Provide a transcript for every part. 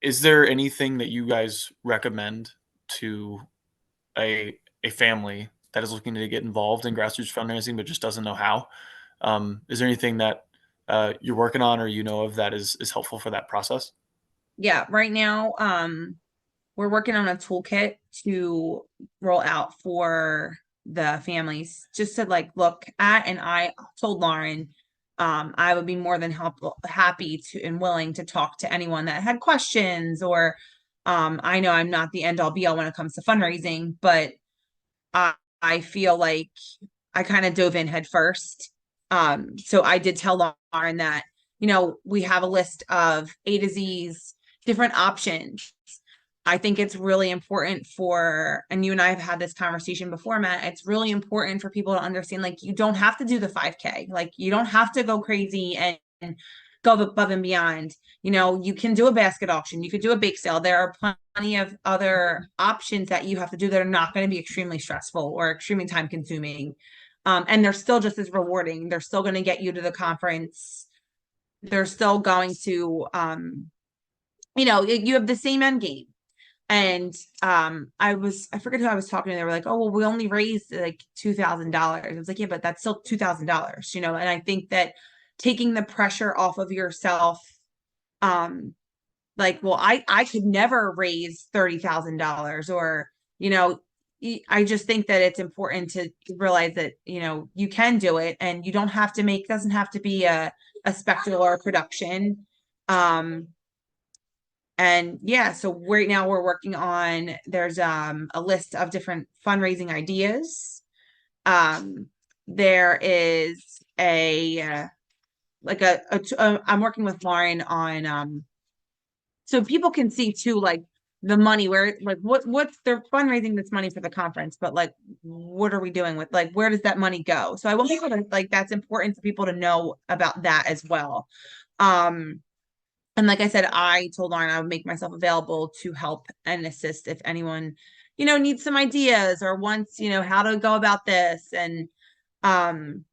is there anything that you guys recommend to a family that is looking to get involved in grassroots fundraising but just doesn't know how? Is there anything that you're working on or you know of that is helpful for that process? Yeah, right now, we're working on a toolkit to roll out for the families just to like look at. And I told Lauren, I would be more than happy to and willing to talk to anyone that had questions or I know I'm not the end all be all when it comes to fundraising, but I, I feel like I kind of dove in head first. So I did tell Lauren that, we have a list of A to Z's, different options. I think it's really important and you and I have had this conversation before, Matt. It's really important for people to understand, like, you don't have to do the 5K. Like, you don't have to go crazy and go above and beyond. You can do a basket auction, you could do a bake sale. There are plenty of other options that you have to do that are not going to be extremely stressful or extremely time consuming. And they're still just as rewarding. They're still going to get you to the conference. They're still going to, you have the same end game. And I forget who I was talking to. They were like, "Oh, well, we only raised like $2,000." I was like, "Yeah, but that's still $2,000, you know." And I think that taking the pressure off of yourself, um, like, well, I could never raise $30,000, or I just think that it's important to realize that you can do it, and you don't have to make doesn't have to be a spectacle or a production. Um, and yeah, so right now we're working on there's a list of different fundraising ideas. Um, there is I'm working with Lauren on so people can see too, like, the money where, like, what's their fundraising this money for the conference, but like, what are we doing with, like, where does that money go? So I want people to, like, that's important for people to know about that as well. Um, and like I said, I told Lauren I would make myself available to help and assist if anyone, needs some ideas or wants, how to go about this. And um,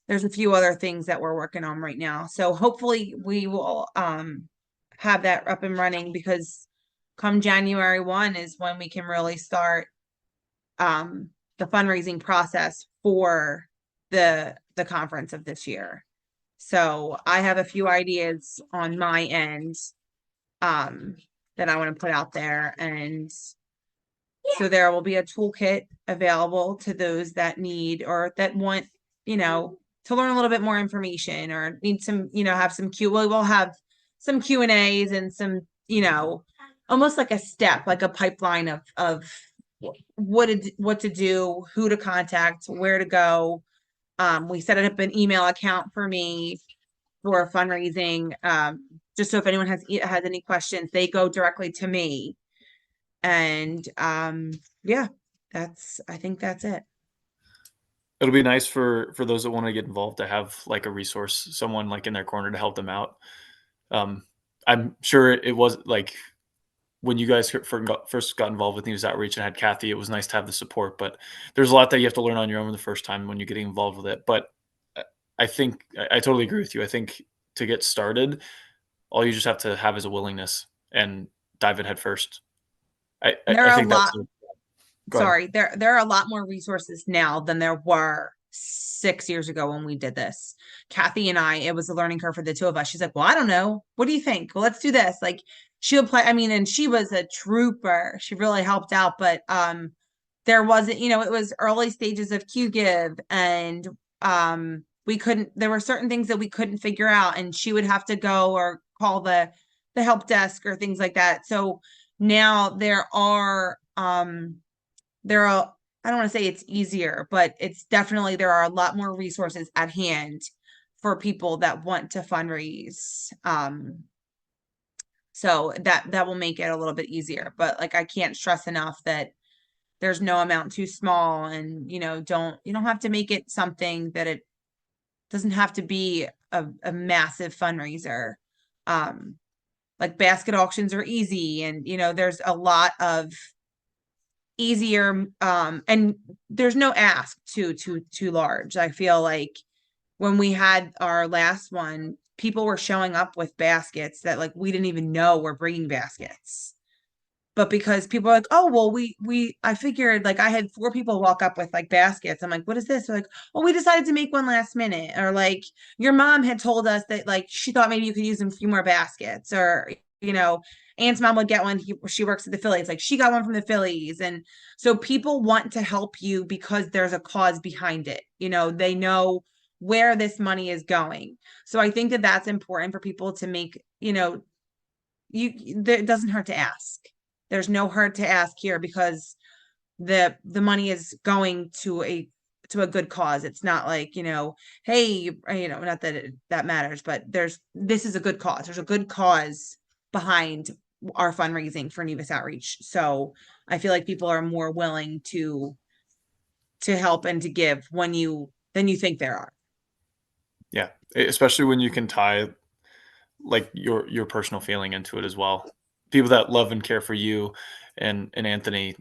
there's a few other things that we're working on right now. So hopefully we will have that up and running, because come January 1 is when we can really start um the fundraising process for the conference of this year. So I have a few ideas on my end um that I want to put out there, and so there will be a toolkit available to those that need or that want, to learn a little bit more information or need some, have some we'll have some Q&As and some, almost like a step, like a pipeline of what to do, who to contact, where to go. We set up an email account for me for fundraising, just so if anyone has any questions, they go directly to me. And yeah, I think that's it. It'll be nice for those that want to get involved to have like a resource, someone like in their corner to help them out. Um, I'm sure it was like when you guys first got involved with News Outreach and had Kathy, it was nice to have the support, but there's a lot that you have to learn on your own the first time when you're getting involved with it. But I think I totally agree with you. I think to get started, all you just have to have is a willingness and dive in head first. There I are a think lot, that's go ahead. sorry, there are a lot more resources now than there were 6 years ago when we did this. Kathy and I, it was a learning curve for the two of us. She's like, "Well, I don't know. What do you think? Well, let's do this." Like, she'll play, I mean, and she was a trooper. She really helped out, but there wasn't, it was early stages of Q Give, and we couldn't, there were certain things that we couldn't figure out, and she would have to go or call the help desk or things like that. So now there are, I don't want to say it's easier, but it's definitely, there are a lot more resources at hand for people that want to fundraise. So that will make it a little bit easier. But like, I can't stress enough that there's no amount too small, and you don't have to make it something that it doesn't have to be a massive fundraiser. Um, like, basket auctions are easy, and there's a lot of easier, and there's no ask too large. I feel like when we had our last one, people were showing up with baskets that like we didn't even know were bringing baskets. But because people are like, oh, well, I figured like I had 4 people walk up with like baskets. I'm like, what is this? They're like, well, we decided to make one last minute. Or like, your mom had told us that like she thought maybe you could use a few more baskets. Or, you know, Aunt's mom would get one. She works at the Phillies. Like she got one from the Phillies. And so people want to help you because there's a cause behind it. You know, they know where this money is going. So I think that that's important for people to make, you know, it doesn't hurt to ask. There's no hurt to ask here because the money is going to a good cause. It's not like, you know, hey, you know, not that that matters, but this is a good cause. There's a good cause behind our fundraising for Nevis Outreach. So I feel like people are more willing to help and to give than you think there are. Yeah, especially when you can tie like your personal feeling into it as well. People that love and care for you and Anthony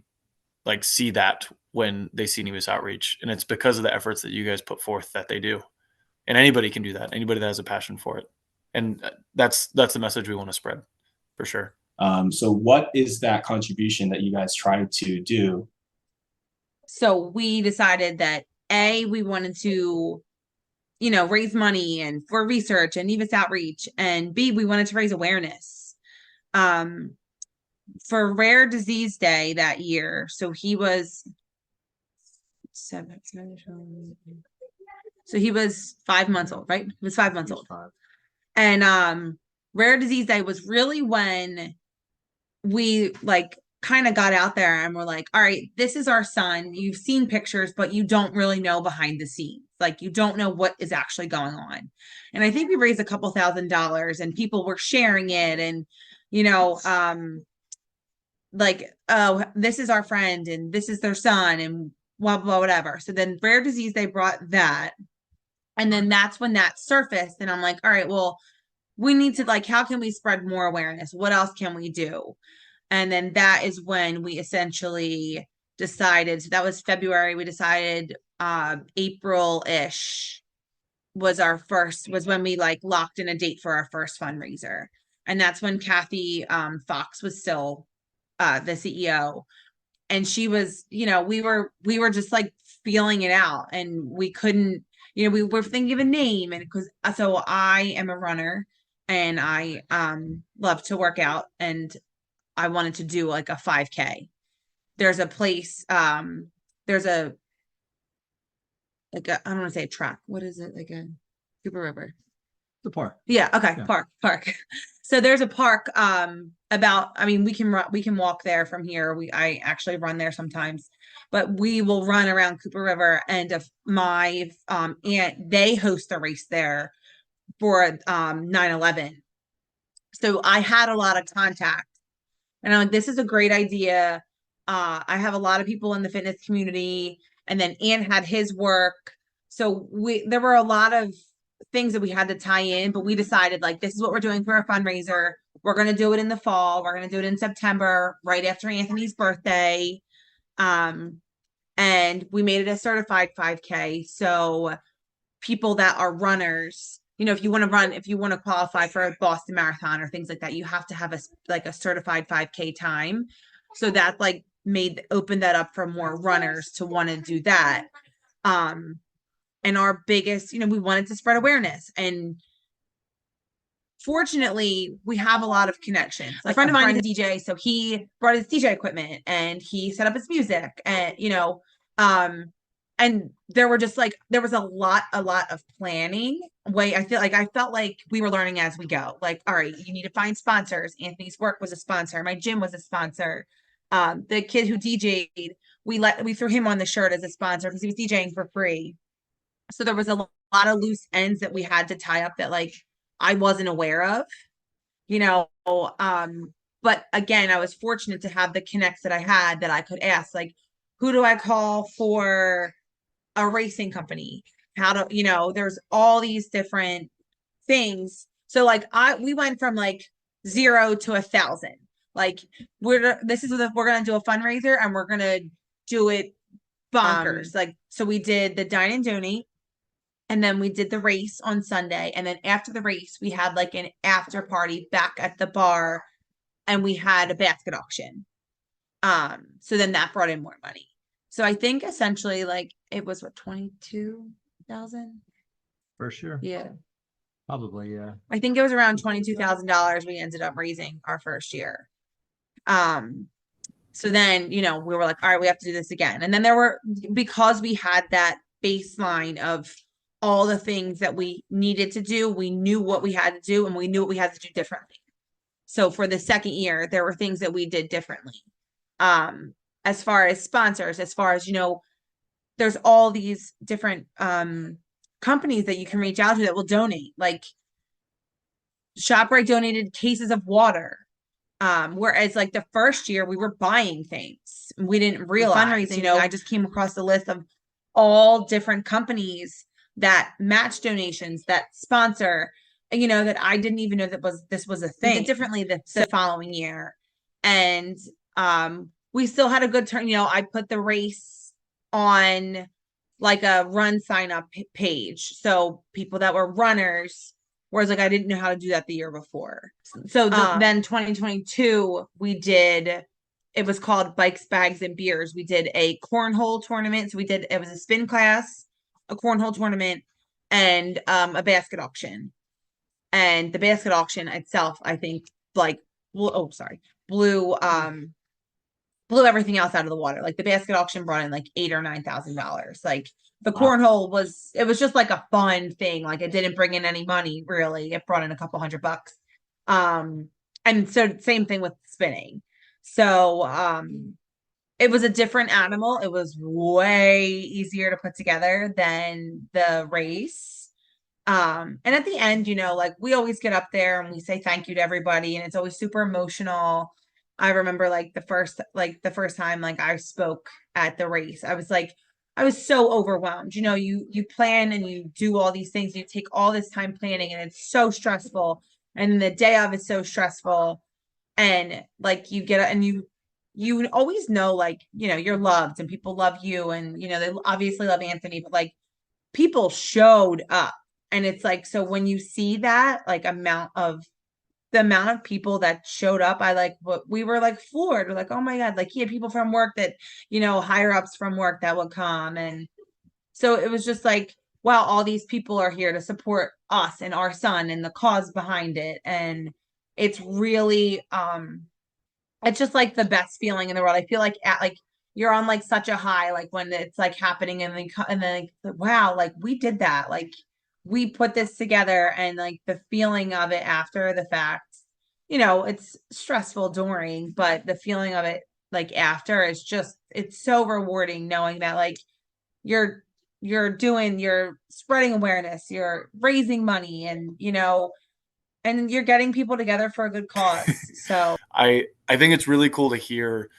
like see that when they see Nevis Outreach, and it's because of the efforts that you guys put forth that they do. And anybody can do that. Anybody that has a passion for it, and that's the message we want to spread for sure. So what is that contribution that you guys try to do? So we decided that we wanted to, you know, raise money and for research and Nevis Outreach, and B, we wanted to raise awareness. For Rare Disease Day that year. So he was so he was 5 months old, right? He was 5 months old. And Rare Disease Day was really when we like kind of got out there and we're like, all right, this is our son. You've seen pictures, but you don't really know behind the scenes. Like you don't know what is actually going on. And I think we raised a couple $1,000s and people were sharing it and, you know, like, oh, this is our friend and this is their son and blah, blah, whatever. So then Rare Disease, they brought that. And then that's when that surfaced. And I'm like, all right, well, we need to like, how can we spread more awareness? What else can we do? And then that is when we essentially decided, so that was February. We decided April-ish was when we like locked in a date for our first fundraiser. And that's when Kathy Fox was still the CEO, and she was, you know, we were just like feeling it out, and we couldn't, you know, we were thinking of a name, and because so I am a runner, and I love to work out, and I wanted to do like a 5K. There's a place, there's a like a, I don't want to say a track. What is it again? Cooper River. The park. Yeah, okay, yeah. Park. So there's a park about, I mean, we can walk there from here. I actually run there sometimes, but we will run around Cooper River, and if my aunt, they host a race there for 9/11. So I had a lot of contact, and I'm like, this is a great idea. I have a lot of people in the fitness community, and then Ant had his work. So there were a lot of things that we had to tie in, but we decided like, this is what we're doing for a fundraiser. We're going to do it in the fall. We're going to do it in September, right after Anthony's birthday. And we made it a certified 5K. So people that are runners, you know, if you want to qualify for a Boston Marathon or things like that, you have to have a certified 5K time. So that like opened that up for more runners to want to do that. And our biggest, you know, we wanted to spread awareness, and fortunately we have a lot of connections. Like a friend of mine is a DJ, so he brought his DJ equipment and he set up his music, and you know, and there was a lot of planning. I felt like we were learning as we go. Like, all right, you need to find sponsors. Anthony's work was a sponsor. My gym was a sponsor. The kid who DJ'd, we threw him on the shirt as a sponsor because he was DJing for free. So there was a lot of loose ends that we had to tie up that like I wasn't aware of, you know. But again, I was fortunate to have the connects that I had that I could ask, like, who do I call for a racing company? How do, you know, there's all these different things. So like we went from like 0 to 1,000. Like we're gonna do a fundraiser and we're gonna do it bonkers. Like, so we did the dine and donate. And then we did the race on Sunday. And then after the race, we had like an after party back at the bar, and we had a basket auction. So then that brought in more money. So I think essentially like it was what, 22,000? For sure. Yeah. Probably, yeah. I think it was around $22,000 we ended up raising our first year. So then, we were like, all right, we have to do this again. And then because we had that baseline of all the things that we needed to do, we knew what we had to do, and we knew what we had to do differently. So for the second year, there were things that we did differently. As far as sponsors, as far as, there's all these different companies that you can reach out to that will donate. Like ShopRite donated cases of water. Whereas like the first year we were buying things. We didn't realize fundraising, I just came across the list of all different companies that match donations, that sponsor, that I didn't even know this was a thing. We did differently the following year. And we still had a good turn. I put the race on like a run sign up page. So people that were runners, whereas like I didn't know how to do that the year before. So then 2022, it was called Bikes, Bags, and Beers. We did a cornhole tournament. So it was a spin class, a cornhole tournament, and a basket auction. And the basket auction itself, I think, like, blew everything else out of the water. Like the basket auction brought in like $8,000 or $9,000. Like the cornhole was just like a fun thing. Like it didn't bring in any money really. It brought in a couple $100. And so same thing with spinning. So it was a different animal. It was way easier to put together than the race. And at the end, like we always get up there and we say thank you to everybody, and it's always super emotional. I remember like the first time like I spoke at the race, I was so overwhelmed. You plan and you do all these things, you take all this time planning, and it's so stressful. And the day of is so stressful. And like you get and you always know, like, you're loved and people love you, and they obviously love Anthony, but like people showed up. And it's like, so when you see that like the amount of people that showed up, we were like floored. We're like, oh my God, like he had people from work that, higher ups from work that would come. And so it was just like, wow, all these people are here to support us and our son and the cause behind it. And it's really, it's just like the best feeling in the world. I feel like you're on like such a high, like when it's like happening, and then like, wow, like we did that. Like we put this together, and like the feeling of it after the fact, it's stressful during, but the feeling of it like after is just, it's so rewarding knowing that like you're spreading awareness, you're raising money, and and you're getting people together for a good cause. So I think it's really cool to hear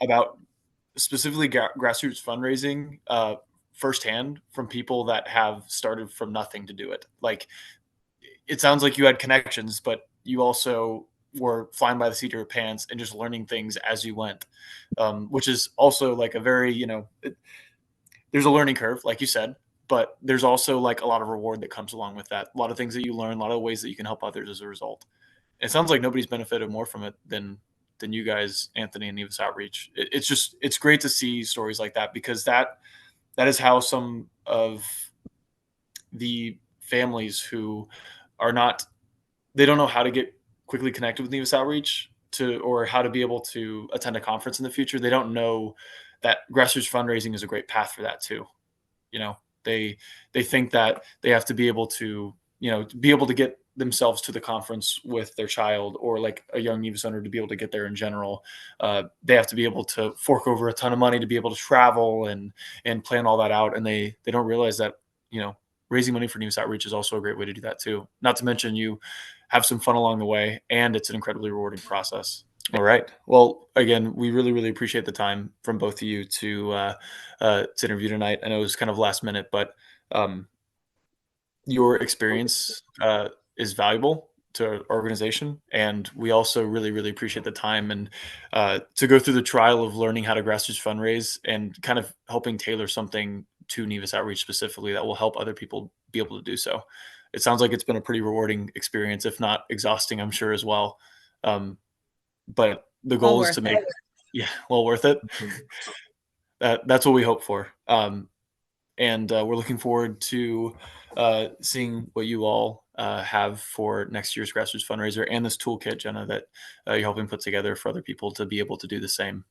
about specifically grassroots fundraising firsthand from people that have started from nothing to do it. Like it sounds like you had connections, but you also were flying by the seat of your pants and just learning things as you went, which is also like a very, there's a learning curve, like you said, but there's also like a lot of reward that comes along with that. A lot of things that you learn, a lot of ways that you can help others as a result. It sounds like nobody's benefited more from it than you guys, Anthony and Nevis Outreach. It's great to see stories like that, because that is how some of the families who are not, they don't know how to get quickly connected with Nevis Outreach or how to be able to attend a conference in the future. They don't know that grassroots fundraising is a great path for that too. They think that they have to be able to, be able to get themselves to the conference with their child, or like a young Nevis owner to be able to get there in general. They have to be able to fork over a ton of money to be able to travel and plan all that out. And they don't realize that, raising money for Nevis Outreach is also a great way to do that too. Not to mention you have some fun along the way, and it's an incredibly rewarding process. All right. Well, again, we really, really appreciate the time from both of you to interview tonight. I know it was kind of last minute, but your experience is valuable to our organization, and we also really, really appreciate the time and to go through the trial of learning how to grassroots fundraise and kind of helping tailor something to Nevis Outreach specifically that will help other people be able to do so. It sounds like it's been a pretty rewarding experience, if not exhausting, I'm sure as well. But the Well goal is worth to make, it. yeah, well worth it. That's what we hope for. And we're looking forward to seeing what you all have for next year's Grassroots fundraiser and this toolkit, Jenna, that you're helping put together for other people to be able to do the same.